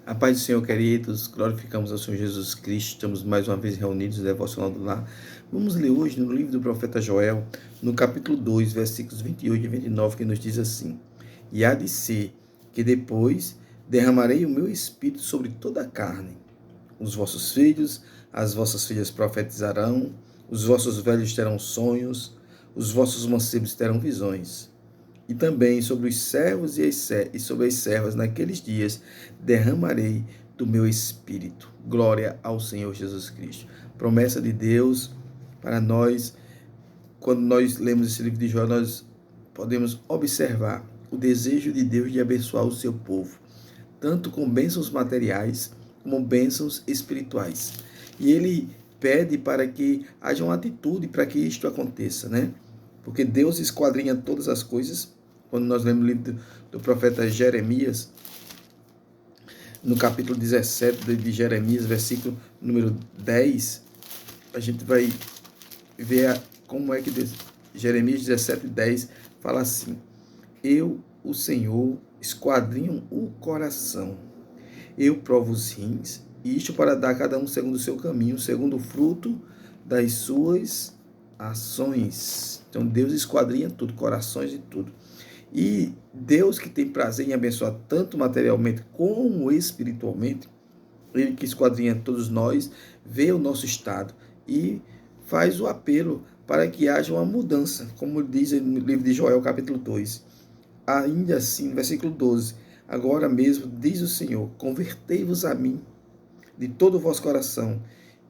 A paz do Senhor, queridos, glorificamos ao Senhor Jesus Cristo, estamos mais uma vez reunidos no Devocional do Lar. Vamos ler hoje no livro do profeta Joel, no capítulo 2, versículos 28 e 29, que nos diz assim: E há de ser que depois derramarei o meu espírito sobre toda a carne. Os vossos filhos, as vossas filhas profetizarão, os vossos velhos terão sonhos, os vossos mancebos terão visões. E também sobre os servos e sobre as servas naqueles dias derramarei do meu espírito. Glória ao Senhor Jesus Cristo. Promessa de Deus para nós. Quando nós lemos esse livro de Joel, nós podemos observar o desejo de Deus de abençoar o seu povo, tanto com bênçãos materiais como bênçãos espirituais. E ele pede para que haja uma atitude para que isto aconteça, né? Porque Deus esquadrinha todas as coisas. Quando nós lemos o livro do profeta Jeremias, no capítulo 17 de Jeremias, versículo número 10, a gente vai ver como é que Deus, Jeremias 17, 10, fala assim: Eu, o Senhor, esquadrinho o coração, eu provo os rins, isto para dar a cada um segundo o seu caminho, segundo o fruto das suas ações. Então Deus esquadrinha tudo, corações e tudo. E Deus, que tem prazer em abençoar tanto materialmente como espiritualmente, ele que esquadrinha todos nós, vê o nosso estado e faz o apelo para que haja uma mudança, como diz no livro de Joel, capítulo 2. Ainda assim, versículo 12: Agora mesmo, diz o Senhor, convertei-vos a mim de todo o vosso coração,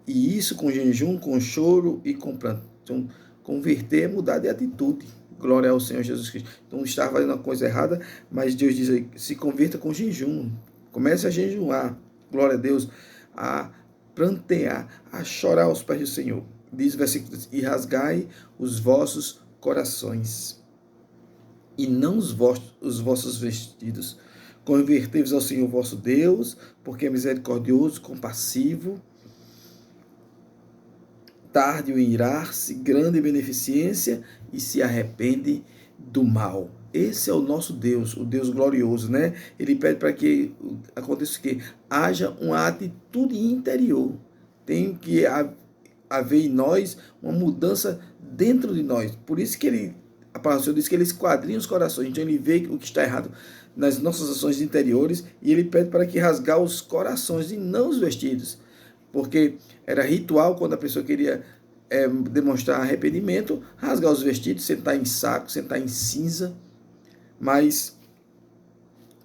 e isso com jejum, com choro e com pranto. Então, converter é mudar de atitude. Glória ao Senhor Jesus Cristo. Então, está fazendo uma coisa errada, mas Deus diz aí, se converta com jejum. Comece a jejuar. Glória a Deus. A prantear, a chorar aos pés do Senhor. Diz o versículo: E rasgai os vossos corações, e não os vossos vestidos. Convertei-vos ao Senhor vosso Deus, porque é misericordioso, compassivo, tardio em irar-se, grande em beneficência, e se arrepende do mal. Esse é o nosso Deus, o Deus glorioso, né? Ele pede para que aconteça o quê? Haja uma atitude interior. Tem que haver em nós uma mudança dentro de nós. Por isso que a palavra do Senhor diz que ele esquadrinha os corações. Então ele vê o que está errado nas nossas ações interiores e ele pede para que rasgar os corações e não os vestidos. Porque era ritual quando a pessoa queria demonstrar arrependimento, rasgar os vestidos, sentar em saco, sentar em cinza. Mas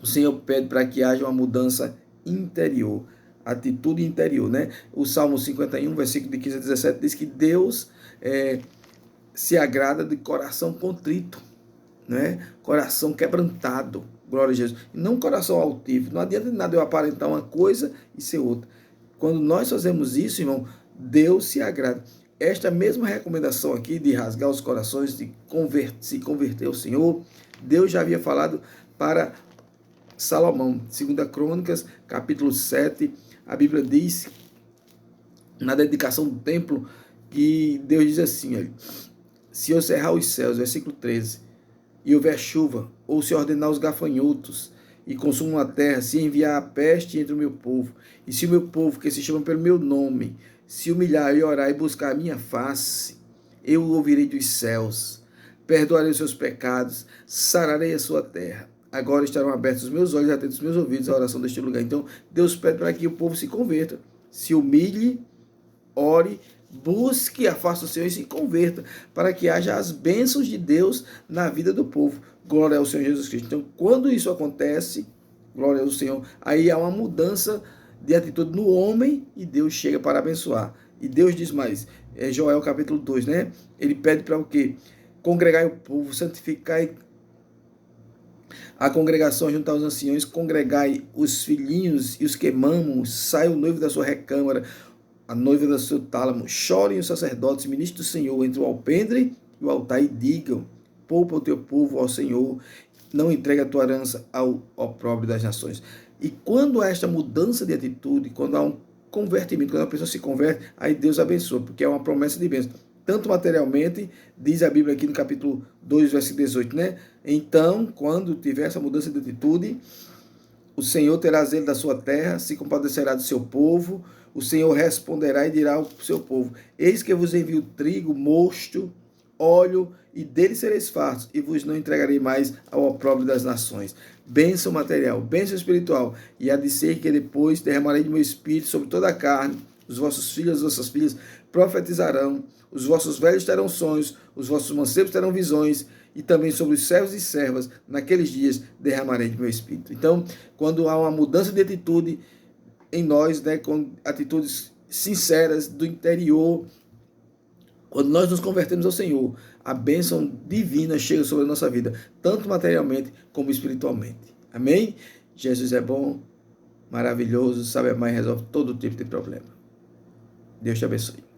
o Senhor pede para que haja uma mudança interior, atitude interior, né? O Salmo 51, versículo de 15 a 17, diz que Deus se agrada de coração contrito, né? Coração quebrantado, glória a Jesus. E não coração altivo. Não adianta de nada eu aparentar uma coisa e ser outra. Quando nós fazemos isso, irmão, Deus se agrada. Esta mesma recomendação aqui de rasgar os corações, de se converter ao Senhor, Deus já havia falado para Salomão. 2 Crônicas, capítulo 7, a Bíblia diz, na dedicação do templo, que Deus diz assim, olha, se eu cerrar os céus, versículo 13, e houver chuva, ou se ordenar os gafanhotos, e consumam a terra, se enviar a peste entre o meu povo, e se o meu povo, que se chama pelo meu nome, se humilhar e orar e buscar a minha face, eu o ouvirei dos céus, perdoarei os seus pecados, sararei a sua terra. Agora estarão abertos os meus olhos e atentos os meus ouvidos à oração deste lugar. Então, Deus pede para que o povo se converta, se humilhe, ore, busque a face do Senhor e se converta, para que haja as bênçãos de Deus na vida do povo. Glória ao Senhor Jesus Cristo. Então, quando isso acontece, glória ao Senhor, aí há uma mudança de atitude no homem e Deus chega para abençoar. E Deus diz mais, Joel capítulo 2, né? Ele pede para o quê? Congregai o povo, santificai a congregação, juntar os anciões, congregai os filhinhos e os que mamam, sai o noivo da sua recâmara, a noiva do seu tálamo, chorem os sacerdotes, ministros do Senhor, entre o alpendre e o altar, e digam: poupa o teu povo ao Senhor, não entregue a tua herança ao opróbrio das nações. E quando há esta mudança de atitude, quando há um convertimento, quando a pessoa se converte, aí Deus abençoa, porque é uma promessa de bênção. Tanto materialmente, diz a Bíblia aqui no capítulo 2, versículo 18, né? Então, quando tiver essa mudança de atitude, O Senhor terá zelo da sua terra, se compadecerá do seu povo. O Senhor responderá e dirá ao seu povo: Eis que vos envio trigo, mosto, óleo, e dele sereis fartos, e vos não entregarei mais ao opróbrio das nações. Bênção material, bênção espiritual, e há de ser que depois derramarei de meu espírito sobre toda a carne. Os vossos filhos, as vossas filhas profetizarão, os vossos velhos terão sonhos, os vossos mancebos terão visões, e também sobre os servos e servas, naqueles dias derramarei de meu espírito. Então, quando há uma mudança de atitude em nós, né, com atitudes sinceras do interior, quando nós nos convertemos ao Senhor, a bênção divina chega sobre a nossa vida, tanto materialmente como espiritualmente. Amém? Jesus é bom, maravilhoso, sabe amar e resolve todo tipo de problema. Deus te abençoe.